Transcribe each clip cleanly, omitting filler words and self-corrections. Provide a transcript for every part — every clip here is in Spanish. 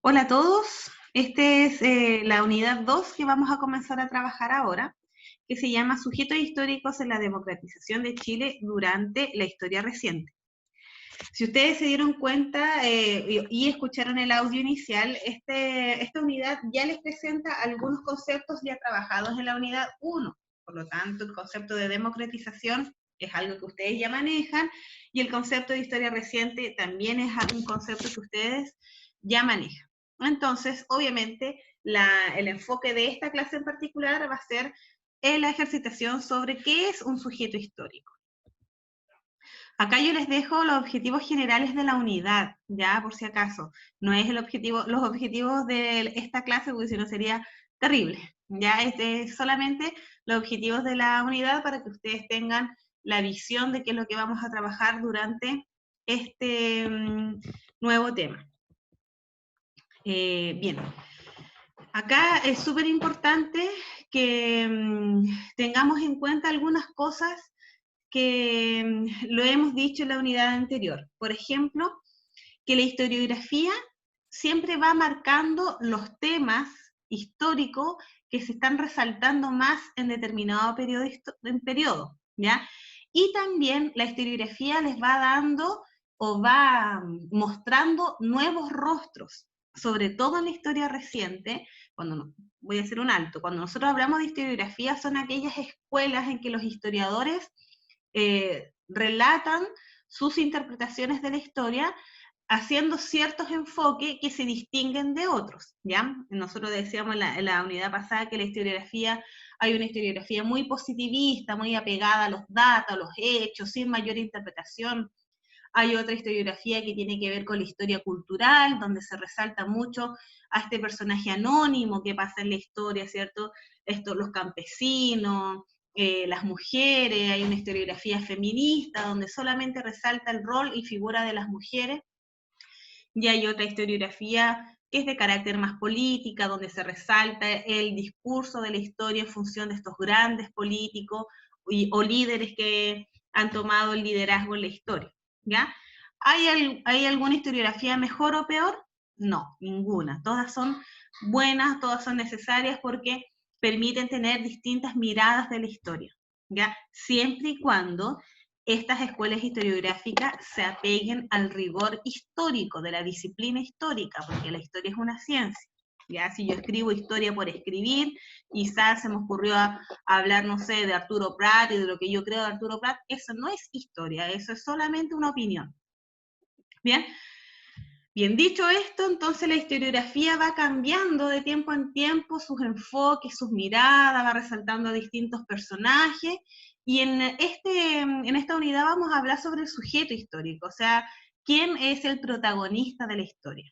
Hola a todos, esta es la unidad 2 que vamos a comenzar a trabajar ahora, que se llama Sujetos históricos en la democratización de Chile durante la historia reciente. Si ustedes se dieron cuenta y escucharon el audio inicial, esta unidad ya les presenta algunos conceptos ya trabajados en la unidad 1. Por lo tanto, el concepto de democratización es algo que ustedes ya manejan, y el concepto de historia reciente también es un concepto que ustedes ya manejan. Entonces, obviamente, el enfoque de esta clase en particular va a ser en la ejercitación sobre qué es un sujeto histórico. Acá yo les dejo los objetivos generales de la unidad, ya por si acaso. No es el objetivo, los objetivos de esta clase, porque si no sería terrible. Ya este es solamente los objetivos de la unidad para que ustedes tengan la visión de qué es lo que vamos a trabajar durante este nuevo tema. Bien, acá es súper importante que tengamos en cuenta algunas cosas que lo hemos dicho en la unidad anterior. Por ejemplo, que la historiografía siempre va marcando los temas históricos que se están resaltando más en determinado periodo, ¿ya? Y también la historiografía les va dando o va mostrando nuevos rostros, sobre todo en la historia reciente. Voy a hacer un alto, cuando nosotros hablamos de historiografía son aquellas escuelas en que los historiadores relatan sus interpretaciones de la historia haciendo ciertos enfoques que se distinguen de otros, ¿ya? Nosotros decíamos en la unidad pasada que la historiografía, hay una historiografía muy positivista, muy apegada a los datos, a los hechos, sin mayor interpretación. Hay otra historiografía que tiene que ver con la historia cultural, donde se resalta mucho a este personaje anónimo que pasa en la historia, ¿cierto? Los campesinos, las mujeres, hay una historiografía feminista donde solamente resalta el rol y figura de las mujeres, y hay otra historiografía que es de carácter más política, donde se resalta el discurso de la historia en función de estos grandes políticos o líderes que han tomado el liderazgo en la historia, ¿ya? ¿Hay alguna historiografía mejor o peor? No, ninguna. Todas son buenas, todas son necesarias porque permiten tener distintas miradas de la historia, ¿ya? Siempre y cuando estas escuelas historiográficas se apeguen al rigor histórico, de la disciplina histórica, porque la historia es una ciencia. Ya, si yo escribo historia por escribir, quizás se me ocurrió hablar, no sé, de Arturo Prat y de lo que yo creo de Arturo Prat, eso no es historia, eso es solamente una opinión. Bien, bien dicho esto, entonces la historiografía va cambiando de tiempo en tiempo sus enfoques, sus miradas, va resaltando a distintos personajes, y en esta unidad vamos a hablar sobre el sujeto histórico, o sea, quién es el protagonista de la historia.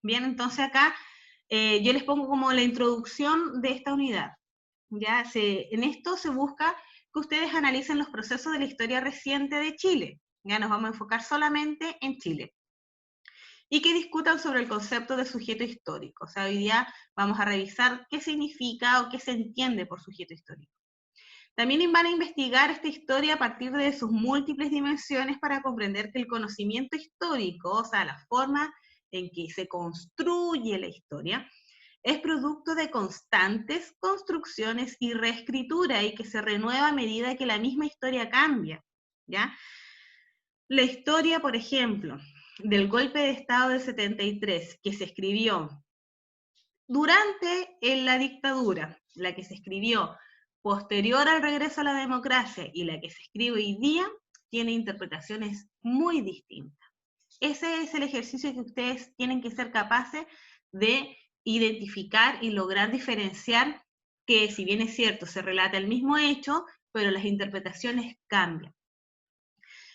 Bien, entonces acá yo les pongo como la introducción de esta unidad. En esto se busca que ustedes analicen los procesos de la historia reciente de Chile. Ya nos vamos a enfocar solamente en Chile. Y que discutan sobre el concepto de sujeto histórico. O sea, hoy día vamos a revisar qué significa o qué se entiende por sujeto histórico. También van a investigar esta historia a partir de sus múltiples dimensiones para comprender que el conocimiento histórico, o sea, la forma en que se construye la historia, es producto de constantes construcciones y reescritura, y que se renueva a medida que la misma historia cambia, ¿ya? La historia, por ejemplo, del golpe de Estado del 73, que se escribió durante la dictadura, la que se escribió posterior al regreso a la democracia y la que se escribe hoy día, tiene interpretaciones muy distintas. Ese es el ejercicio que ustedes tienen que ser capaces de identificar y lograr diferenciar, que si bien es cierto, se relata el mismo hecho, pero las interpretaciones cambian.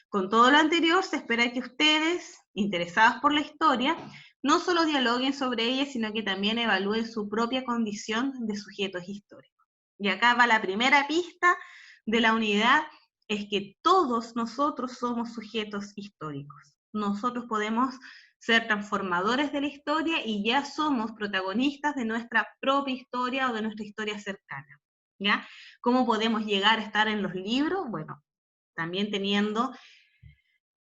Con todo lo anterior, se espera que ustedes, interesados por la historia, no solo dialoguen sobre ella, sino que también evalúen su propia condición de sujetos históricos. Y acá va la primera pista de la unidad, es que todos nosotros somos sujetos históricos. Nosotros podemos ser transformadores de la historia y ya somos protagonistas de nuestra propia historia o de nuestra historia cercana, ¿ya? ¿Cómo podemos llegar a estar en los libros? Bueno, también teniendo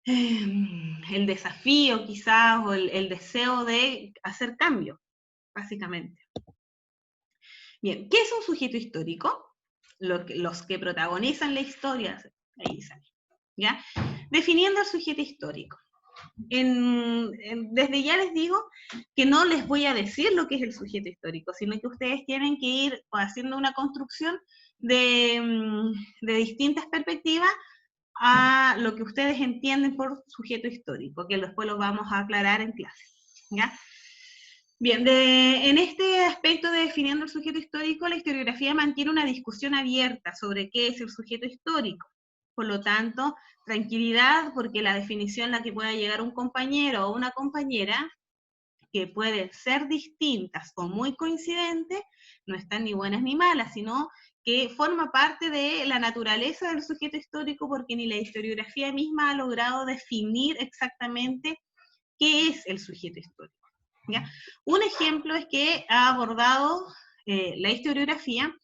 el desafío quizás o el deseo de hacer cambio, básicamente. Bien, ¿qué es un sujeto histórico? Los que protagonizan la historia, ahí sale, ¿ya? Definiendo el sujeto histórico. Desde ya les digo que no les voy a decir lo que es el sujeto histórico, sino que ustedes tienen que ir haciendo una construcción de distintas perspectivas a lo que ustedes entienden por sujeto histórico, que después lo vamos a aclarar en clase, ¿ya? Bien, en este aspecto de definiendo el sujeto histórico, la historiografía mantiene una discusión abierta sobre qué es el sujeto histórico. Por lo tanto, tranquilidad, porque la definición a la que pueda llegar un compañero o una compañera, que pueden ser distintas o muy coincidentes, no están ni buenas ni malas, sino que forma parte de la naturaleza del sujeto histórico, porque ni la historiografía misma ha logrado definir exactamente qué es el sujeto histórico. ¿Ya? Un ejemplo es que ha abordado la historiografía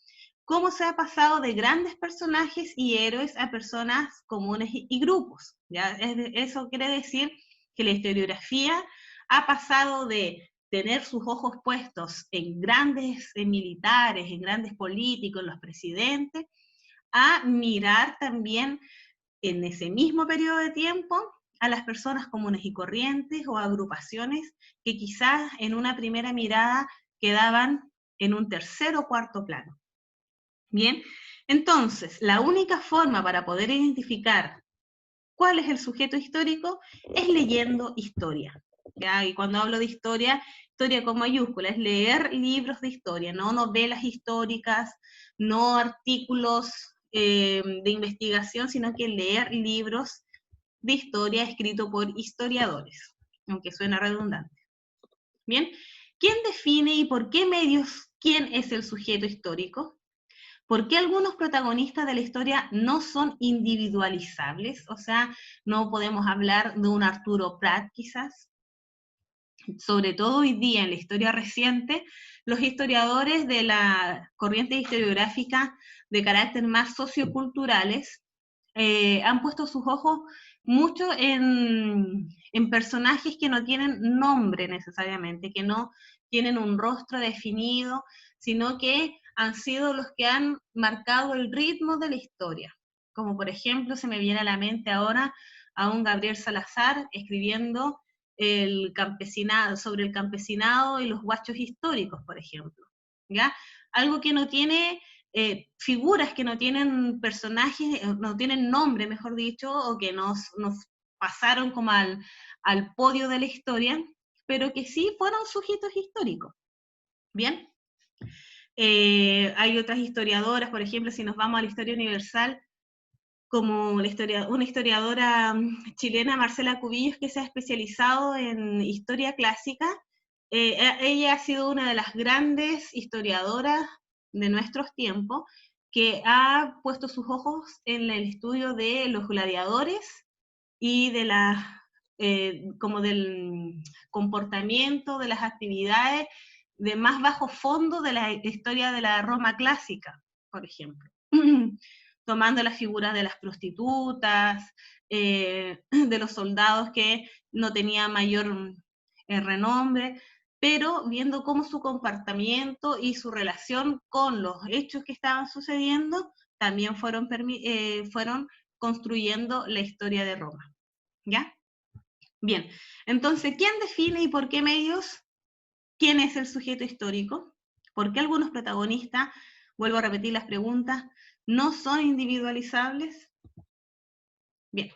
cómo se ha pasado de grandes personajes y héroes a personas comunes y grupos. ¿Ya? Eso quiere decir que la historiografía ha pasado de tener sus ojos puestos en grandes militares, en grandes políticos, en los presidentes, a mirar también en ese mismo periodo de tiempo a las personas comunes y corrientes o agrupaciones que quizás en una primera mirada quedaban en un tercer o cuarto plano. Bien, entonces, la única forma para poder identificar cuál es el sujeto histórico es leyendo historia. ¿Ya? Y cuando hablo de historia, historia con mayúscula, es leer libros de historia, no novelas históricas, no artículos de investigación, sino que leer libros de historia escrito por historiadores, aunque suena redundante. Bien, ¿quién define y por qué medios quién es el sujeto histórico? ¿Por qué algunos protagonistas de la historia no son individualizables? O sea, no podemos hablar de un Arturo Prat quizás. Sobre todo hoy día en la historia reciente, los historiadores de la corriente historiográfica de carácter más socioculturales han puesto sus ojos mucho en personajes que no tienen nombre necesariamente, que no tienen un rostro definido, sino que han sido los que han marcado el ritmo de la historia. Como por ejemplo, se me viene a la mente ahora a un Gabriel Salazar escribiendo sobre el campesinado y los guachos históricos, por ejemplo. ¿Ya? Algo que no tiene figuras, que no tienen personajes, no tienen nombre, mejor dicho, o que nos pasaron como al podio de la historia, pero que sí fueron sujetos históricos. ¿Bien? Hay otras historiadoras, por ejemplo, si nos vamos a la historia universal, como una historiadora chilena, Marcela Cubillos, que se ha especializado en historia clásica. Ella ha sido una de las grandes historiadoras de nuestros tiempos, que ha puesto sus ojos en el estudio de los gladiadores y de como del comportamiento, de las actividades de más bajo fondo de la historia de la Roma clásica, por ejemplo. Tomando las figuras de las prostitutas, de los soldados que no tenían mayor renombre, pero viendo cómo su comportamiento y su relación con los hechos que estaban sucediendo también fueron construyendo la historia de Roma. ¿Ya? Bien, entonces, ¿quién define y por qué medios quién es el sujeto histórico? ¿Por qué algunos protagonistas, vuelvo a repetir las preguntas, no son individualizables? Bien,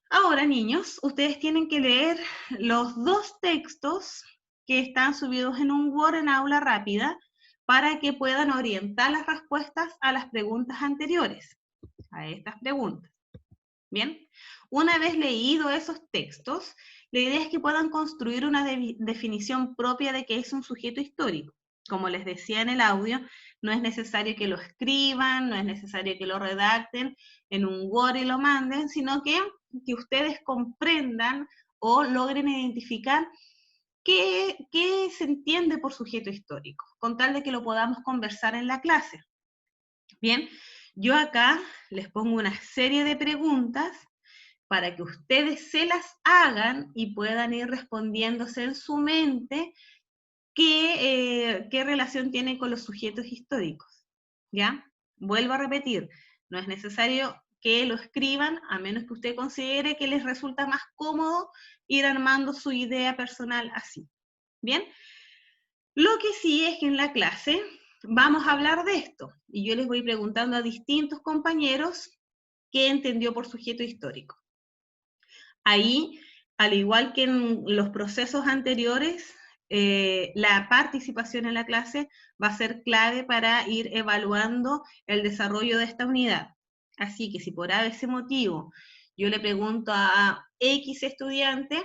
ahora niños, ustedes tienen que leer los dos textos que están subidos en un Word en aula rápida para que puedan orientar las respuestas a las preguntas anteriores, a estas preguntas. Bien, una vez leído esos textos, la idea es que puedan construir una definición propia de qué es un sujeto histórico. Como les decía en el audio, no es necesario que lo escriban, no es necesario que lo redacten en un Word y lo manden, sino que ustedes comprendan o logren identificar qué se entiende por sujeto histórico, con tal de que lo podamos conversar en la clase. Bien, yo acá les pongo una serie de preguntas para que ustedes se las hagan y puedan ir respondiéndose en su mente qué relación tiene con los sujetos históricos, ¿ya? Vuelvo a repetir, no es necesario que lo escriban, a menos que usted considere que les resulta más cómodo ir armando su idea personal así, ¿bien? Lo que sí es que en la clase vamos a hablar de esto, y yo les voy preguntando a distintos compañeros qué entendió por sujeto histórico. Ahí, al igual que en los procesos anteriores, la participación en la clase va a ser clave para ir evaluando el desarrollo de esta unidad. Así que si por ese motivo yo le pregunto a X estudiante,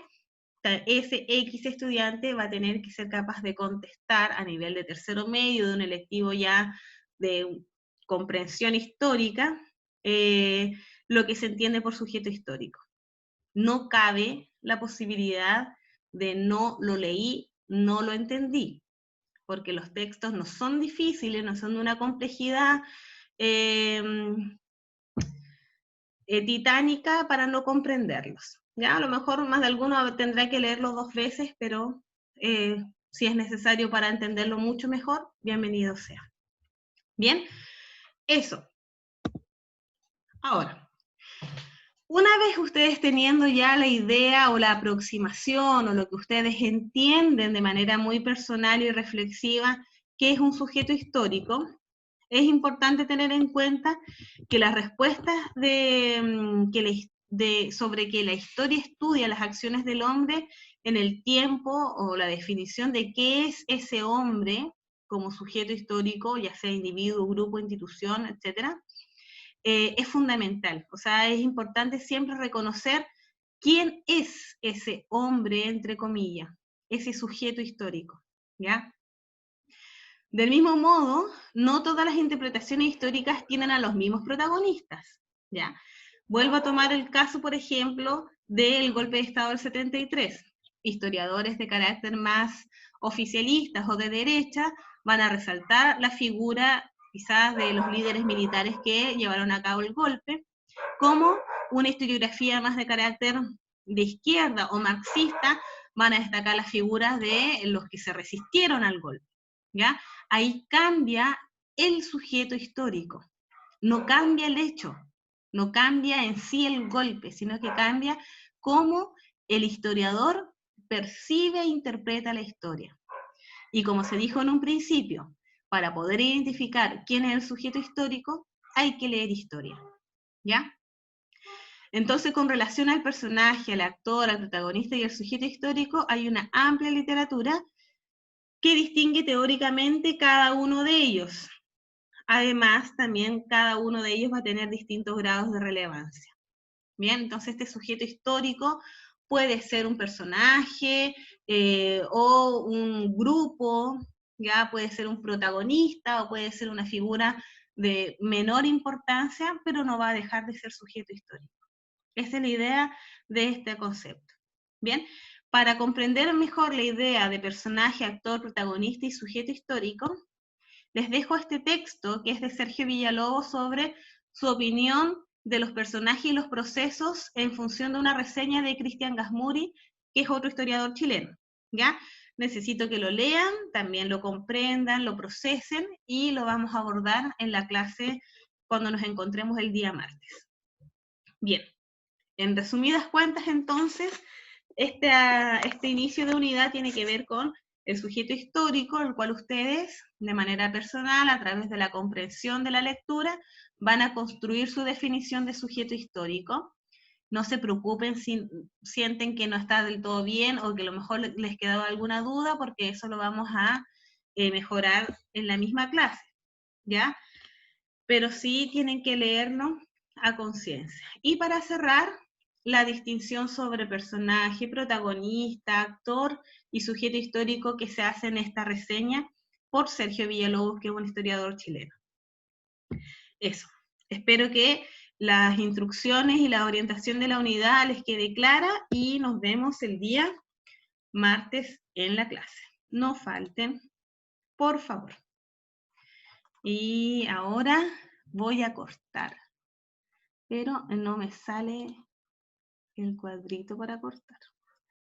ese X estudiante va a tener que ser capaz de contestar a nivel de tercero medio, de un electivo ya de comprensión histórica, lo que se entiende por sujeto histórico. No cabe la posibilidad de no lo leí, no lo entendí, porque los textos no son difíciles, no son de una complejidad titánica para no comprenderlos. ¿Ya? A lo mejor más de alguno tendrá que leerlo 2 veces, pero si es necesario para entenderlo mucho mejor, bienvenido sea. Bien, eso. Ahora, una vez ustedes teniendo ya la idea o la aproximación o lo que ustedes entienden de manera muy personal y reflexiva qué es un sujeto histórico, es importante tener en cuenta que las respuestas sobre que la historia estudia las acciones del hombre en el tiempo o la definición de qué es ese hombre como sujeto histórico, ya sea individuo, grupo, institución, etcétera, es fundamental. O sea, es importante siempre reconocer quién es ese hombre, entre comillas, ese sujeto histórico, ¿ya? Del mismo modo, no todas las interpretaciones históricas tienen a los mismos protagonistas, ¿ya? Vuelvo a tomar el caso, por ejemplo, del golpe de Estado del 73. Historiadores de carácter más oficialistas o de derecha van a resaltar la figura quizás de los líderes militares que llevaron a cabo el golpe, como una historiografía más de carácter de izquierda o marxista van a destacar las figuras de los que se resistieron al golpe, ¿ya? Ahí cambia el sujeto histórico, no cambia el hecho, no cambia en sí el golpe, sino que cambia cómo el historiador percibe e interpreta la historia. Y como se dijo en un principio, para poder identificar quién es el sujeto histórico, hay que leer historia, ¿ya? Entonces, con relación al personaje, al actor, al protagonista y al sujeto histórico, hay una amplia literatura que distingue teóricamente cada uno de ellos. Además, también cada uno de ellos va a tener distintos grados de relevancia. Bien, entonces este sujeto histórico puede ser un personaje o un grupo, ya puede ser un protagonista o puede ser una figura de menor importancia, pero no va a dejar de ser sujeto histórico. Esa es la idea de este concepto. Bien, para comprender mejor la idea de personaje, actor, protagonista y sujeto histórico, les dejo este texto que es de Sergio Villalobos sobre su opinión de los personajes y los procesos en función de una reseña de Cristian Gasmuri, que es otro historiador chileno. ¿Ya? Necesito que lo lean, también lo comprendan, lo procesen y lo vamos a abordar en la clase cuando nos encontremos el día martes. Bien, en resumidas cuentas entonces, este inicio de unidad tiene que ver con el sujeto histórico, el cual ustedes, de manera personal, a través de la comprensión de la lectura, van a construir su definición de sujeto histórico. No se preocupen si sienten que no está del todo bien o que a lo mejor les quedó alguna duda, porque eso lo vamos a mejorar en la misma clase, ¿ya? Pero sí tienen que leerlo a conciencia. Y para cerrar, la distinción sobre personaje, protagonista, actor y sujeto histórico que se hace en esta reseña por Sergio Villalobos, que es un historiador chileno. Eso. Espero que las instrucciones y la orientación de la unidad les quede clara y nos vemos el día martes en la clase. No falten, por favor. Y ahora voy a cortar, pero no me sale el cuadrito para cortar.